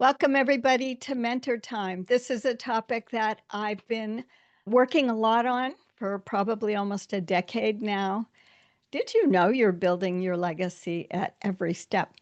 Welcome, everybody, to Mentor Time. This is a topic that I've been working a lot on for probably almost a decade now. Did you know you're building your legacy at every step?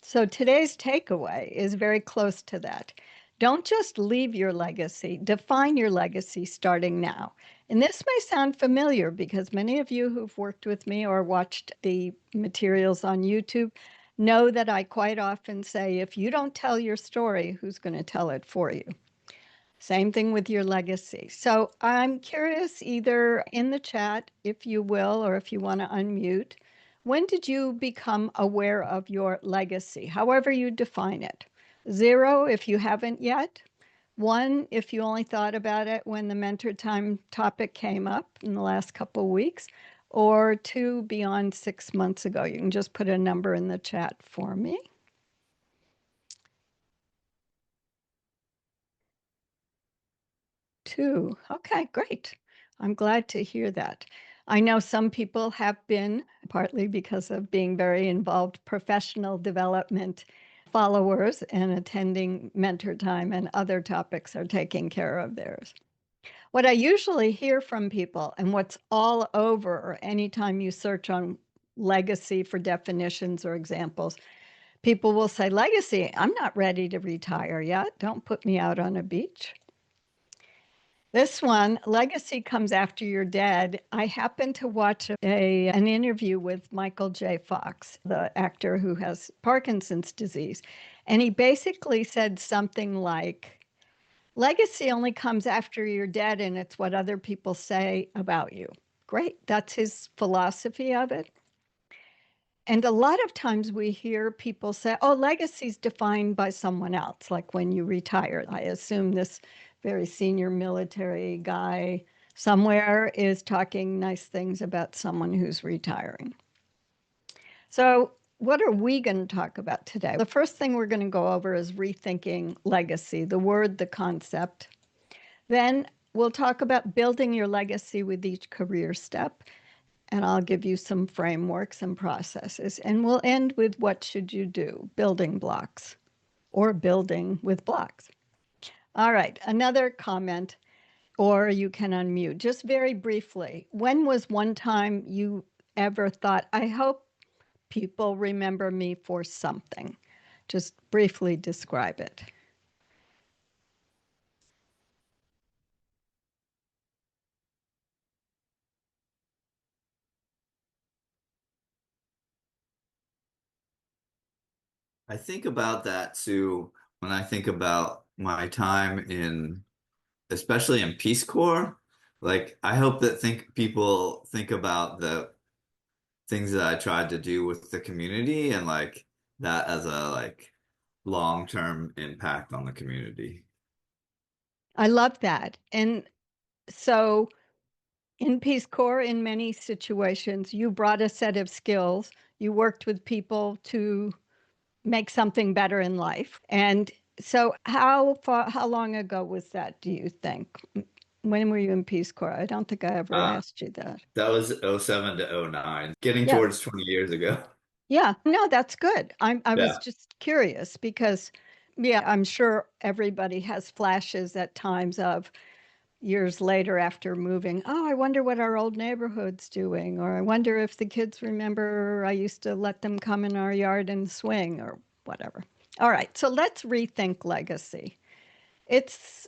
So today's takeaway is very close to that. Don't just leave your legacy, define your legacy starting now. And this may sound familiar because many of you who've worked with me or watched the materials on YouTube know that I quite often say, if you don't tell your story, who's going to tell it for you? Same thing with your legacy. So I'm curious, either in the chat, if you will, or if you want to unmute, when did you become aware of your legacy, however you define it? 0 if you haven't yet, 1 if you only thought about it when the Mentor Time topic came up in the last couple of weeks, or 2 beyond 6 months ago. You can just put a number in the chat for me. 2. Okay, great. I'm glad to hear that. I know some people have been, partly because of being very involved professional development followers and attending Mentor Time, and other topics are taking care of theirs. What I usually hear from people, and what's all over anytime you search on legacy for definitions or examples, people will say, legacy, I'm not ready to retire yet. Don't put me out on a beach. This one, legacy comes after you're dead. I happened to watch an interview with Michael J. Fox, the actor who has Parkinson's disease. And he basically said something like, legacy only comes after you're dead, and it's what other people say about you. Great. That's his philosophy of it. And a lot of times we hear people say, oh, legacy is defined by someone else, like when you retire. I assume this very senior military guy somewhere is talking nice things about someone who's retiring. So what are we going to talk about today? The first thing we're going to go over is rethinking legacy, the word, the concept. Then we'll talk about building your legacy with each career step. And I'll give you some frameworks and processes. And we'll end with what should you do, building blocks, or building with blocks. All right, another comment, or you can unmute. Just very briefly, when was one time you ever thought, I hope people remember me for something? Just briefly describe it. I think about that too when I think about my time especially in Peace Corps. Like, I hope that people think about the things that I tried to do with the community and like that as a long-term impact on the community. I love that. And so in Peace Corps, in many situations, you brought a set of skills. You worked with people to make something better in life. And so how long ago was that, do you think? When were you in Peace Corps? I don't think I ever Uh, asked you that. that was '07 to '09, getting Yeah. towards 20 years ago. Yeah. No, that's good. I was Yeah. just curious because, yeah, I'm sure everybody has flashes at times of years later after moving. Oh, I wonder what our old neighborhood's doing, or I wonder if the kids remember I used to let them come in our yard and swing, or whatever. All right, so let's rethink legacy. It's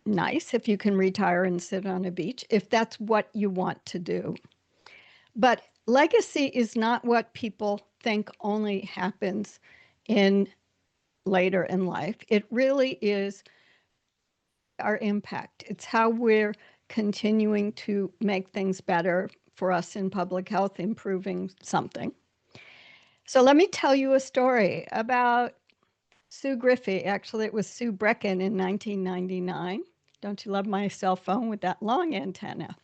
nice if you can retire and sit on a beach, if that's what you want to do. But legacy is not what people think only happens in later in life. It really is our impact. It's how we're continuing to make things better for us in public health, improving something. So let me tell you a story about Sue Griffey. Actually, it was Sue Brecken in 1999. Don't you love my cell phone with that long antenna?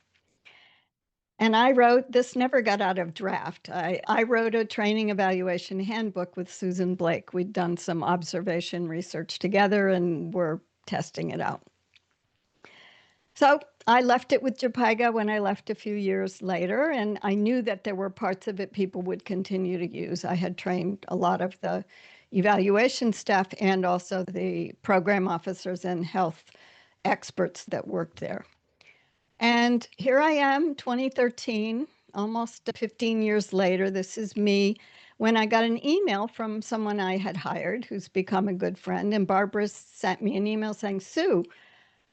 And I wrote, this never got out of draft. I wrote a training evaluation handbook with Susan Blake. We'd done some observation research together and we're testing it out. So I left it with Jopaiga when I left a few years later, and I knew that there were parts of it people would continue to use. I had trained a lot of the evaluation staff and also the program officers and health experts that worked there. And here I am, 2013, almost 15 years later. This is me when I got an email from someone I had hired who's become a good friend. And Barbara sent me an email saying, Sue,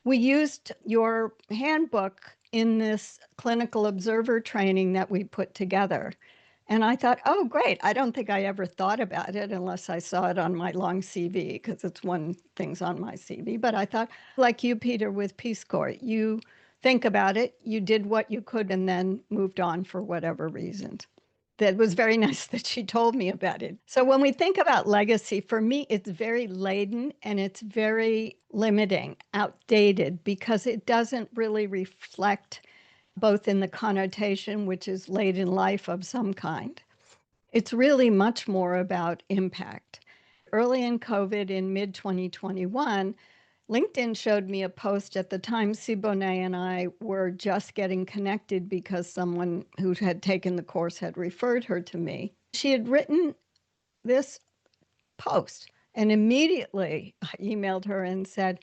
we used your handbook in this clinical observer training that we put together. And I thought, oh, great. I don't think I ever thought about it unless I saw it on my long CV, because it's one thing's on my CV. But I thought, like you, Peter, with Peace Corps, you think about it, you did what you could, and then moved on for whatever reasons. That was very nice that she told me about it. So when we think about legacy, for me, it's very laden and it's very limiting, outdated, because it doesn't really reflect both in the connotation, which is late in life of some kind. It's really much more about impact. Early in COVID, in mid 2021, LinkedIn showed me a post at the time. Siboney and I were just getting connected because someone who had taken the course had referred her to me. She had written this post, and immediately I emailed her and said,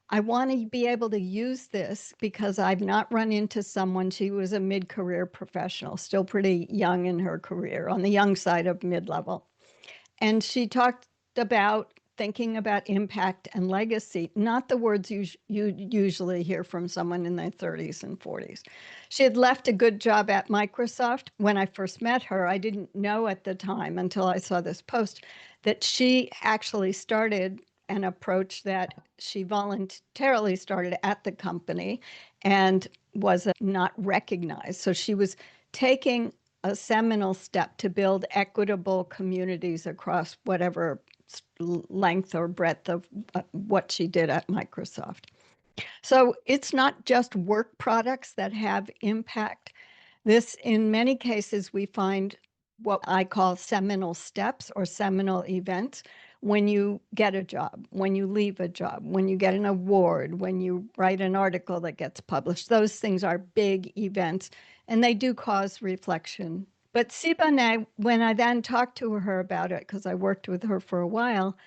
I want to be able to use this because I've not run into someone. She was a mid career professional, still pretty young in her career, on the young side of mid level. And she talked about thinking about impact and legacy, not the words you usually hear from someone in their 30s and 40s. She had left a good job at Microsoft. When I first met her, I didn't know at the time until I saw this post that she actually started an approach that she voluntarily started at the company and was not recognized. So she was taking a seminal step to build equitable communities across whatever length or breadth of what she did at Microsoft. So it's not just work products that have impact. This, in many cases, we find what I call seminal steps or seminal events when you get a job, when you leave a job, when you get an award, when you write an article that gets published. Those things are big events and they do cause reflection. But Sibane, when I then talked to her about it, because I worked with her for a while,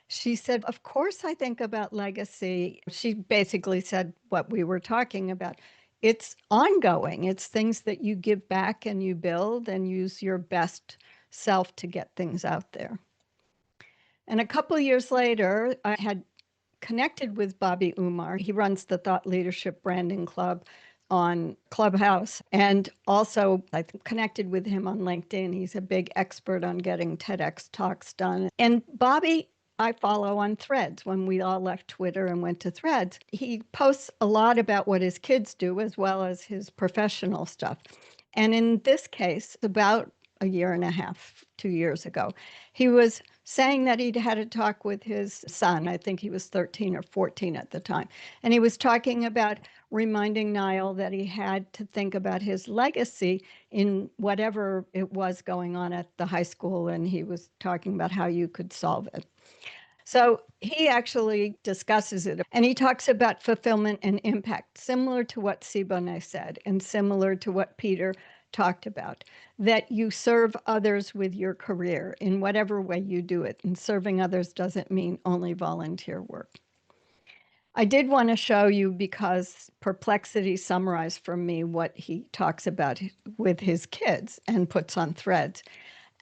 she said, of course, I think about legacy. She basically said what we were talking about. It's ongoing, it's things that you give back and you build and use your best self to get things out there. And a couple of years later, I had connected with Bobby Umar. He runs the Thought Leadership Branding Club on Clubhouse. And also, I connected with him on LinkedIn. He's a big expert on getting TEDx talks done. And Bobby, I follow on Threads. When we all left Twitter and went to Threads, he posts a lot about what his kids do as well as his professional stuff. And in this case, about a year and a half, 2 years ago, he was saying that he'd had a talk with his son. I think he was 13 or 14 at the time. And he was talking about reminding Niall that he had to think about his legacy in whatever it was going on at the high school. And he was talking about how you could solve it. So he actually discusses it and he talks about fulfillment and impact, similar to what Sibone said and similar to what Peter talked about, that you serve others with your career in whatever way you do it. And serving others doesn't mean only volunteer work. I did want to show you because Perplexity summarized for me what he talks about with his kids and puts on Threads.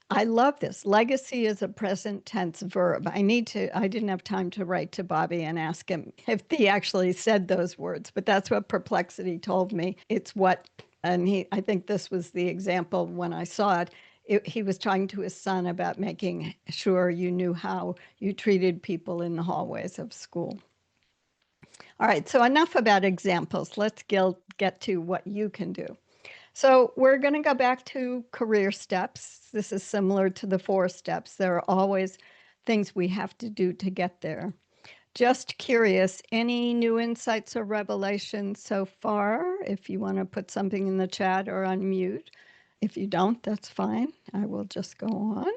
I love this. Legacy is a present tense verb. I didn't have time to write to Bobby and ask him if he actually said those words, but that's what Perplexity told me. It's what, and I think this was the example when I saw it. He was talking to his son about making sure you knew how you treated people in the hallways of school. All right, so enough about examples. Let's get to what you can do. So we're going to go back to career steps. This is similar to the 4 steps. There are always things we have to do to get there. Just curious, any new insights or revelations so far? If you want to put something in the chat or unmute. If you don't, that's fine. I will just go on.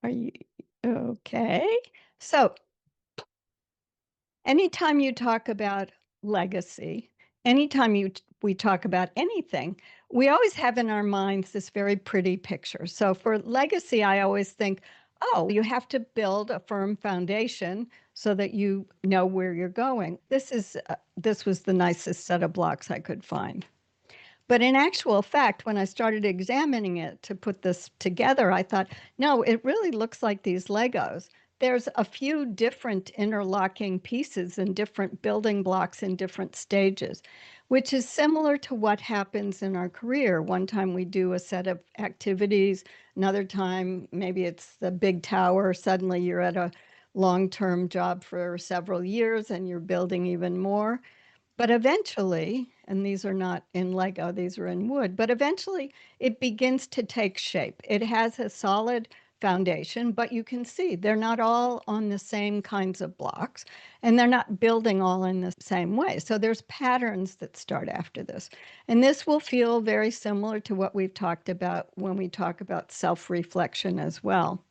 Are you okay? So, anytime you talk about legacy, anytime we talk about anything, we always have in our minds this very pretty picture. So for legacy, I always think, oh, you have to build a firm foundation so that you know where you're going. This was the nicest set of blocks I could find. But in actual fact, when I started examining it to put this together, I thought, no, it really looks like these Legos. There's a few different interlocking pieces and different building blocks in different stages, which is similar to what happens in our career. One time we do a set of activities, another time maybe it's the big tower. Suddenly you're at a long-term job for several years and you're building even more. But eventually, and these are not in Lego, these are in wood, but eventually it begins to take shape. It has a solid foundation, but you can see they're not all on the same kinds of blocks and they're not building all in the same way. So there's patterns that start after this. And this will feel very similar to what we've talked about when we talk about self-reflection as well.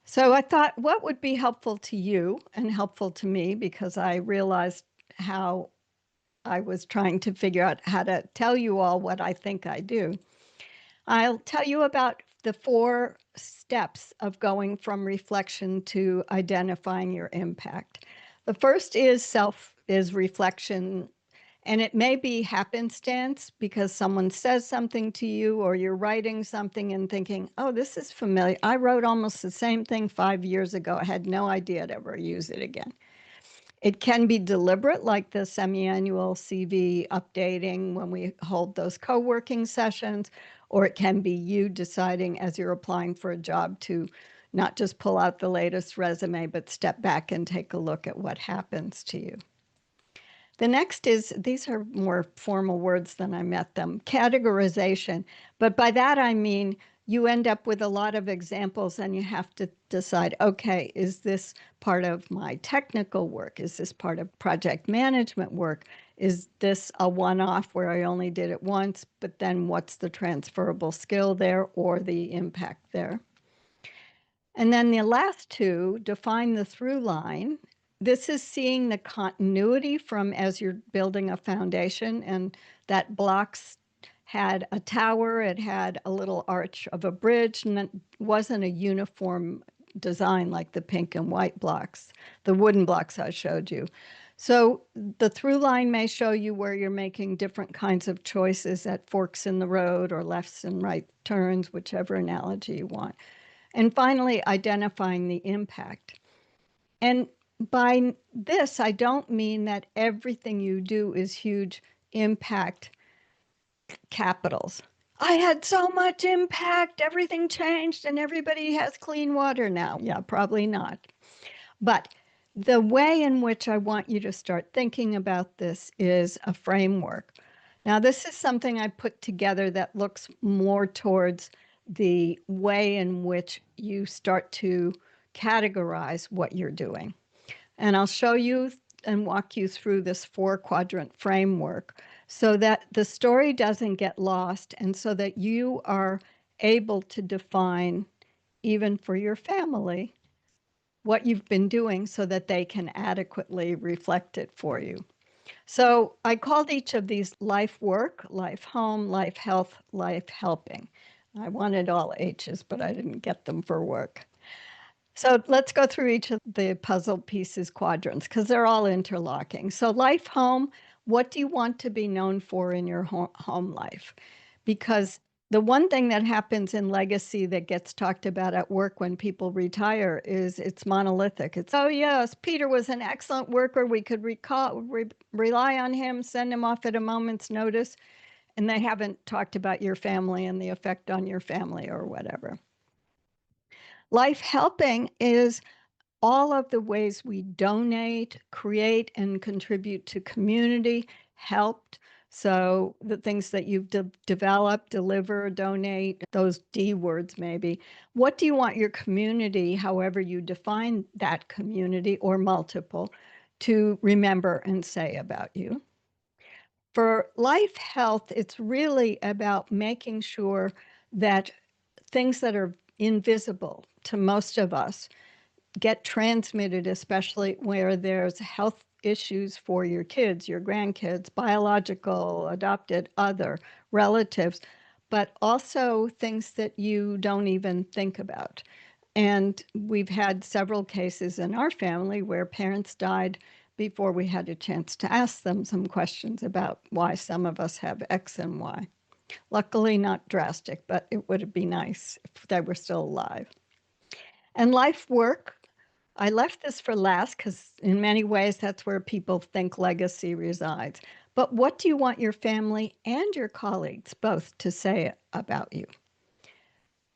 So I thought, what would be helpful to you and helpful to me because I realized how I was trying to figure out how to tell you all what I think I do. I'll tell you about the 4 steps of going from reflection to identifying your impact. The first is reflection, and it may be happenstance because someone says something to you or you're writing something and thinking, oh, this is familiar. I wrote almost the same thing 5 years ago. I had no idea to ever use it again. It can be deliberate, like the semi-annual CV updating when we hold those co-working sessions, or it can be you deciding as you're applying for a job to not just pull out the latest resume, but step back and take a look at what happens to you. The next is, these are more formal words than I met them, categorization. But by that I mean you end up with a lot of examples and you have to decide, okay, is this part of my technical work? Is this part of project management work? Is this a one-off where I only did it once, but then what's the transferable skill there or the impact there? And then the last 2 define the through line. This is seeing the continuity from as you're building a foundation, and that blocks had a tower, it had a little arch of a bridge, and it wasn't a uniform design like the pink and white blocks, the wooden blocks I showed you. So the through line may show you where you're making different kinds of choices at forks in the road or lefts and right turns, whichever analogy you want. And finally, identifying the impact. And by this, I don't mean that everything you do is huge impact capitals. I had so much impact, everything changed, and everybody has clean water now. Yeah, probably not. But the way in which I want you to start thinking about this is a framework. Now, this is something I put together that looks more towards the way in which you start to categorize what you're doing. And I'll show you and walk you through this 4 quadrant framework so that the story doesn't get lost and so that you are able to define, even for your family, what you've been doing so that they can adequately reflect it for you. So I called each of these life work, life home, life health, life helping. I wanted all H's, but I didn't get them for work. So let's go through each of the puzzle pieces quadrants because they're all interlocking. So life home, what do you want to be known for in your home life? Because the one thing that happens in legacy that gets talked about at work when people retire is it's monolithic. It's, oh, yes, Peter was an excellent worker. We could rely on him, send him off at a moment's notice. And they haven't talked about your family and the effect on your family or whatever. Life helping is all of the ways we donate, create, and contribute to community helped. So the things that you've developed, deliver, donate, those D words maybe. What do you want your community, however you define that community or multiple, to remember and say about you? For life health, it's really about making sure that things that are invisible to most of us get transmitted, especially where there's health issues for your kids, your grandkids, biological, adopted, other relatives, but also things that you don't even think about. And we've had several cases in our family where parents died before we had a chance to ask them some questions about why some of us have X and Y. Luckily, not drastic, but it would be nice if they were still alive. And life work, I left this for last because, in many ways, that's where people think legacy resides. But what do you want your family and your colleagues both to say about you?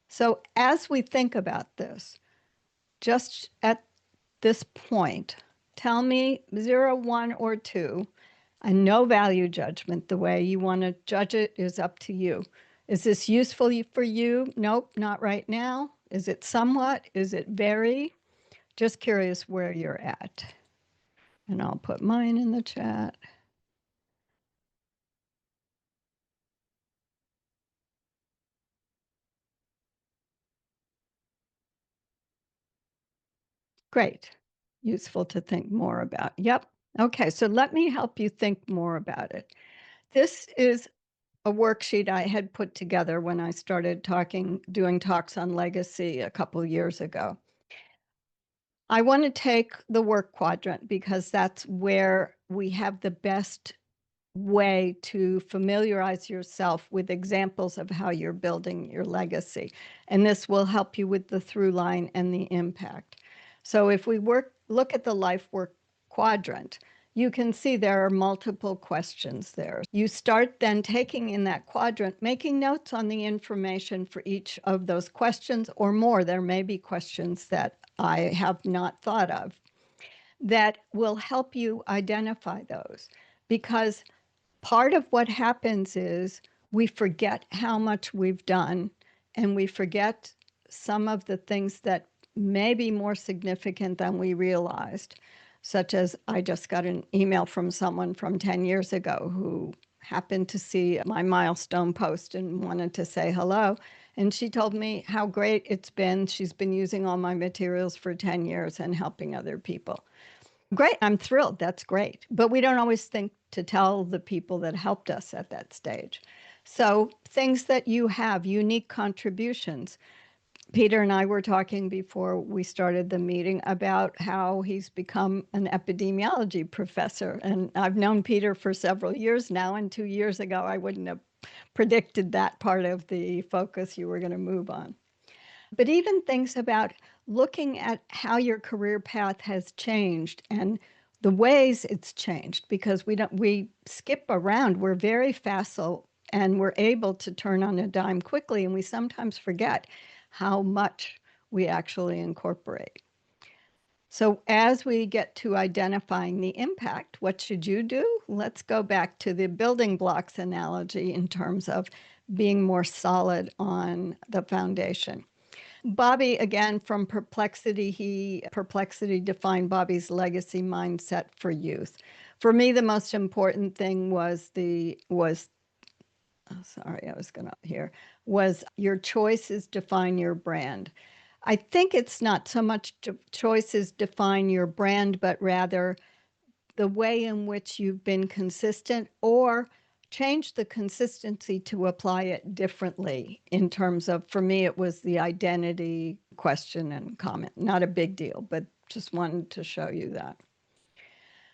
So, as we think about this, just at this point, tell me 0, 1, or 2, and no value judgment. The way you want to judge it is up to you. Is this useful for you? Nope, not right now. Is it somewhat? Is it very? Just curious where you're at. And I'll put mine in the chat. Great. Useful to think more about. Yep. Okay, so let me help you think more about it. This is a worksheet I had put together when I started doing talks on legacy a couple of years ago. I want to take the work quadrant because that's where we have the best way to familiarize yourself with examples of how you're building your legacy. And this will help you with the through line and the impact. So if we look at the life work quadrant, you can see there are multiple questions there. You start then taking in that quadrant, making notes on the information for each of those questions or more. There may be questions that I have not thought of that will help you identify those, because part of what happens is we forget how much we've done, and we forget some of the things that may be more significant than we realized, such as I just got an email from someone from 10 years ago who happened to see my milestone post and wanted to say hello. And she told me how great it's been. She's been using all my materials for 10 years and helping other people. Great. I'm thrilled. That's great. But we don't always think to tell the people that helped us at that stage. So, things that you have, unique contributions. Peter and I were talking before we started the meeting about how he's become an epidemiology professor. And I've known Peter for several years now. And 2 years ago, I wouldn't have predicted that part of the focus you were going to move on. But even things about looking at how your career path has changed and the ways it's changed, because we skip around. We're very facile and we're able to turn on a dime quickly, and we sometimes forget how much we actually incorporate. So as we get to identifying the impact, what should you do? Let's go back to the building blocks analogy in terms of being more solid on the foundation. Bobby, again, from Perplexity defined Bobby's legacy mindset for youth. For me, the most important thing was was your choices define your brand. I think it's not so much choices define your brand, but rather the way in which you've been consistent, or change the consistency to apply it differently in terms of, for me, it was the identity question and comment. Not a big deal, but just wanted to show you that.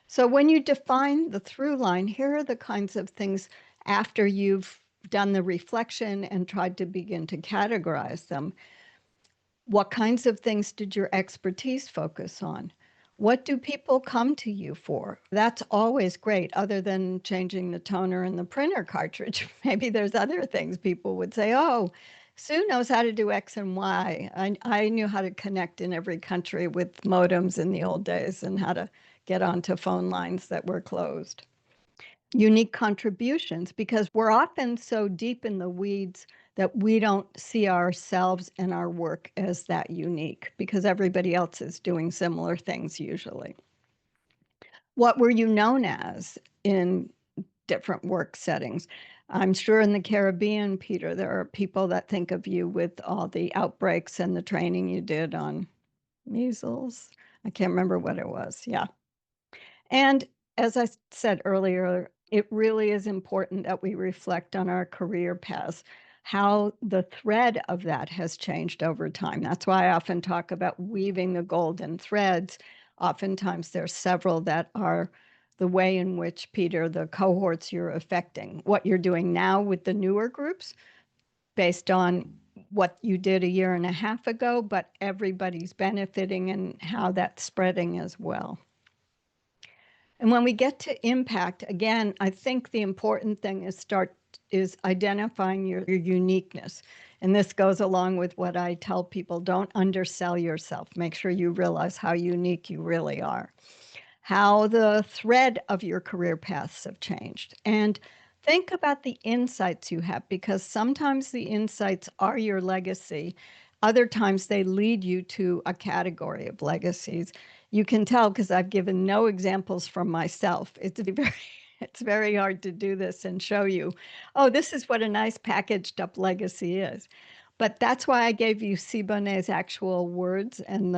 So when you define the through line, here are the kinds of things after you've done the reflection and tried to begin to categorize them. What kinds of things did your expertise focus on? What do people come to you for? That's always great, other than changing the toner in the printer cartridge. Maybe there's other things people would say, oh, Sue knows how to do X and Y. I knew how to connect in every country with modems in the old days and how to get onto phone lines that were closed. Unique contributions, because we're often so deep in the weeds that we don't see ourselves and our work as that unique because everybody else is doing similar things usually. What were you known as in different work settings? I'm sure in the Caribbean, Peter, there are people that think of you with all the outbreaks and the training you did on measles. I can't remember what it was. Yeah. And as I said earlier, it really is important that we reflect on our career paths, how the thread of that has changed over time. That's why I often talk about weaving the golden threads. Oftentimes, there's several that are the way in which, Peter, the cohorts you're affecting, what you're doing now with the newer groups based on what you did a year and a half ago, but everybody's benefiting and how that's spreading as well. And when we get to impact, again, I think the important thing is identifying your uniqueness. And this goes along with what I tell people, don't undersell yourself. Make sure you realize how unique you really are, how the thread of your career paths have changed. And think about the insights you have, because sometimes the insights are your legacy. Other times they lead you to a category of legacies. You can tell because I've given no examples from myself. It's very hard to do this and show you, oh, this is what a nice packaged up legacy is. But that's why I gave you Siboney's actual words, and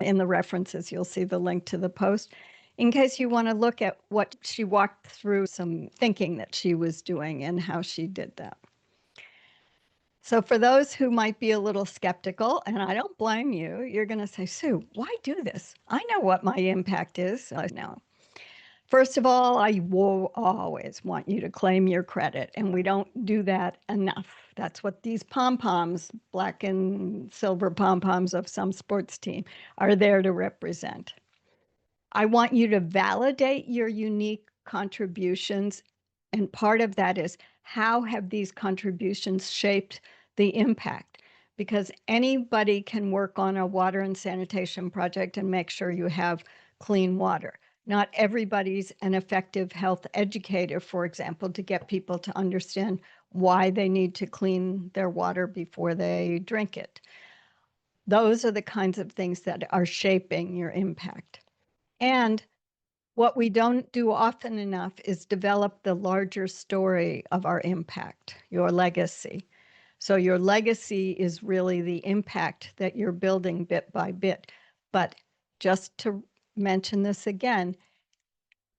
in the references you'll see the link to the post, in case you want to look at what she walked through, some thinking that she was doing and how she did that. So for those who might be a little skeptical, and I don't blame you, you're going to say, Sue, why do this? I know what my impact is. I know. First of all, I will always want you to claim your credit, and we don't do that enough. That's what these pom-poms, black and silver pom-poms of some sports team, are there to represent. I want you to validate your unique contributions, and part of that is how have these contributions shaped the impact? Because anybody can work on a water and sanitation project and make sure you have clean water. Not everybody's an effective health educator, for example, to get people to understand why they need to clean their water before they drink it. Those are the kinds of things that are shaping your impact. And what we don't do often enough is develop the larger story of our impact, your legacy. So your legacy is really the impact that you're building bit by bit. But just to mention this again,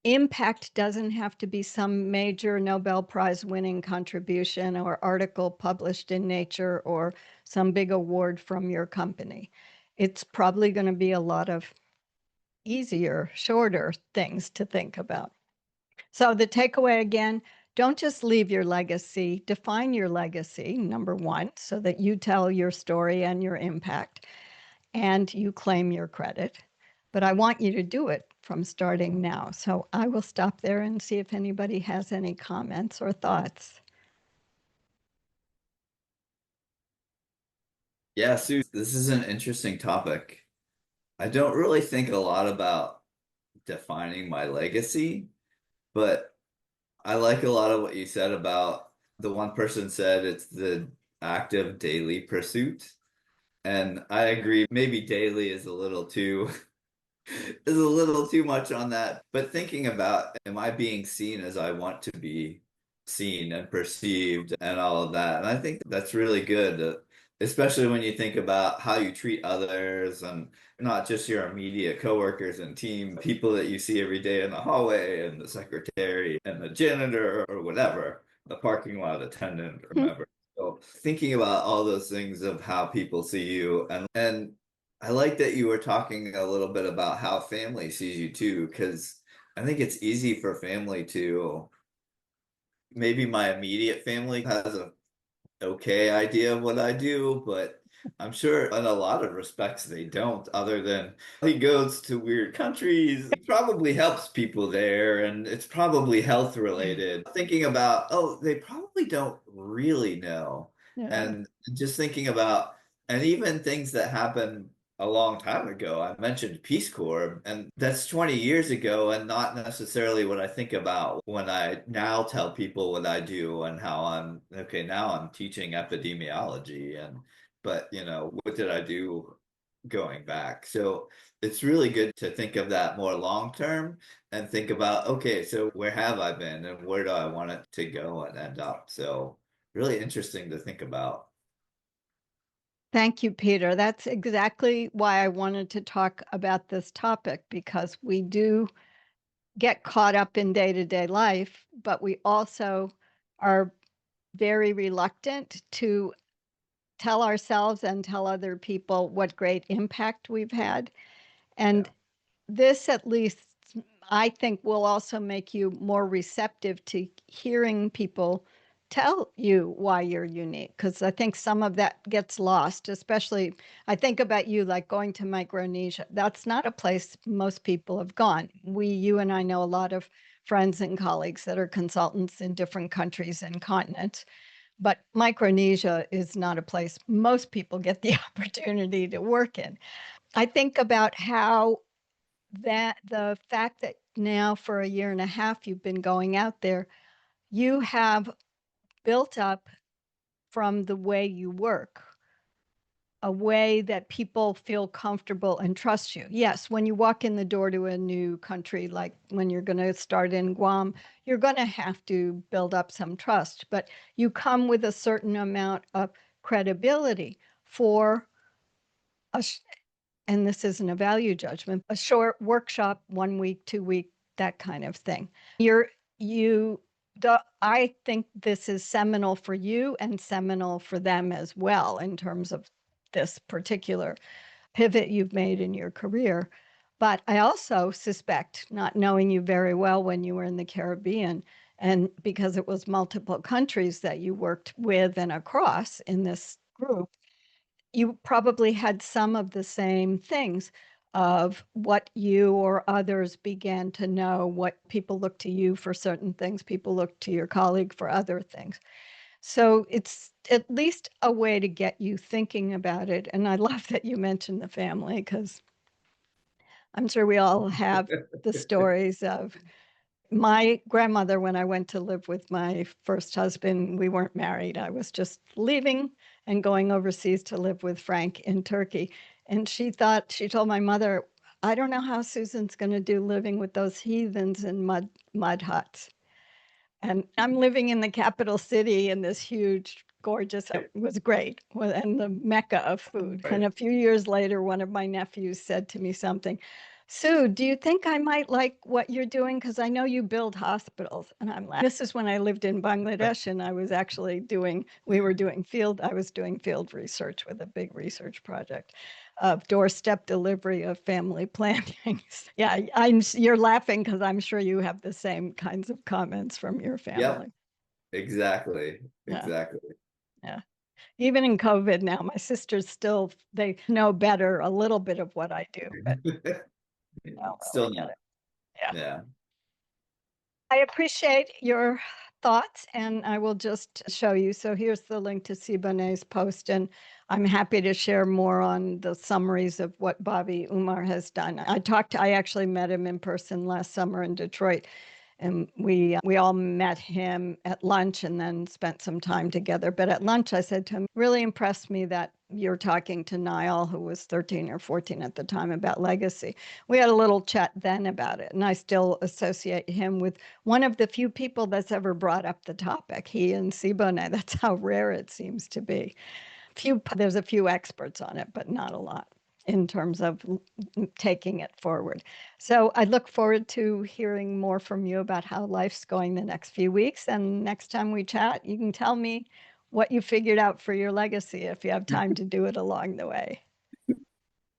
impact doesn't have to be some major Nobel Prize winning contribution or article published in Nature or some big award from your company. It's probably going to be a lot of easier, shorter things to think about. So the takeaway again, don't just leave your legacy, define your legacy, number one, so that you tell your story and your impact and you claim your credit. But I want you to do it from starting now. So I will stop there and see if anybody has any comments or thoughts. Yeah, Sue, this is an interesting topic. I don't really think a lot about defining my legacy, but I like a lot of what you said about the one person said it's the active daily pursuit. And I agree, maybe daily is a little too is a little too much on that. But thinking about, am I being seen as I want to be seen and perceived and all of that? And I think that's really good, especially when you think about how you treat others and not just your immediate coworkers and team, people that you see every day in the hallway and the secretary and the janitor or whatever, the parking lot attendant or whoever. So thinking about all those things of how people see you and I like that you were talking a little bit about how family sees you too, because I think it's easy for family to, maybe my immediate family has a okay idea of what I do, but I'm sure in a lot of respects they don't, other than he goes to weird countries. He probably helps people there, and it's probably health related. Thinking about, oh, they probably don't really know. Yeah. And just thinking about, and even things that happened a long time ago. I mentioned Peace Corps, and that's 20 years ago, and not necessarily what I think about when I now tell people what I do and how okay, now I'm teaching epidemiology, but what did I do going back. So it's really good to think of that more long term and think about, okay, so where have I been and where do I want it to go and end up? So really interesting to think about. Thank you, Peter. That's exactly why I wanted to talk about this topic because we do get caught up in day to day life, but we also are very reluctant to tell ourselves and tell other people what great impact we've had. And Yeah. this, at least, I think, will also make you more receptive to hearing people tell you why you're unique. Because I think some of that gets lost, especially I think about you like going to Micronesia. That's not a place most people have gone. You and I know a lot of friends and colleagues that are consultants in different countries and continents. But Micronesia is not a place most people get the opportunity to work in. I think about how that the fact that now for a year and a half you've been going out there, you have built up from the way you work a way that people feel comfortable and trust you. Yes, when you walk in the door to a new country, like when you're going to start in Guam, you're going to have to build up some trust, but you come with a certain amount of credibility for a, and this isn't a value judgment, a short workshop, 1 week, 2 week, that kind of thing. You, I think this is seminal for you and seminal for them as well in terms of this particular pivot you've made in your career. But I also suspect, not knowing you very well when you were in the Caribbean, and because it was multiple countries that you worked with and across in this group, you probably had some of the same things of what you or others began to know, what people look to you for certain things, people look to your colleague for other things. So it's at least a way to get you thinking about it. And I love that you mentioned the family because I'm sure we all have the stories of my grandmother. When I went to live with my first husband, we weren't married. I was just leaving and going overseas to live with Frank in Turkey. And she told my mother, I don't know how Susan's going to do living with those heathens in mud huts. And I'm living in the capital city in this huge, gorgeous, it was great, and the mecca of food. And Right. a few years later, one of my nephews said to me something, Sue, do you think I might like what you're doing? Because I know you build hospitals. And I'm like, this is when I lived in Bangladesh and I was actually I was doing field research with a big research project of doorstep delivery of family planning. Yeah, you're laughing because I'm sure you have the same kinds of comments from your Yep, family. exactly. Yeah, Exactly. yeah. Even in COVID now, my sisters still they know better a little bit of what I do, but they don't really Still get not. it. Yeah. Yeah. I appreciate your thoughts, and I will just show you. So here's the link to Siboney's post, and I'm happy to share more on the summaries of what Bobby Umar has done. I actually met him in person last summer in Detroit, and we all met him at lunch and then spent some time together. But at lunch, I said to him, really impressed me that you're talking to Niall, who was 13 or 14 at the time, about legacy. We had a little chat then about it, and I still associate him with one of the few people that's ever brought up the topic. He and Siboney. That's how rare it seems to be. There's a few experts on it, but not a lot in terms of taking it forward. So I look forward to hearing more from you about how life's going the next few weeks. And next time we chat, you can tell me what you figured out for your legacy if you have time to do it along the way.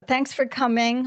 Thanks for coming.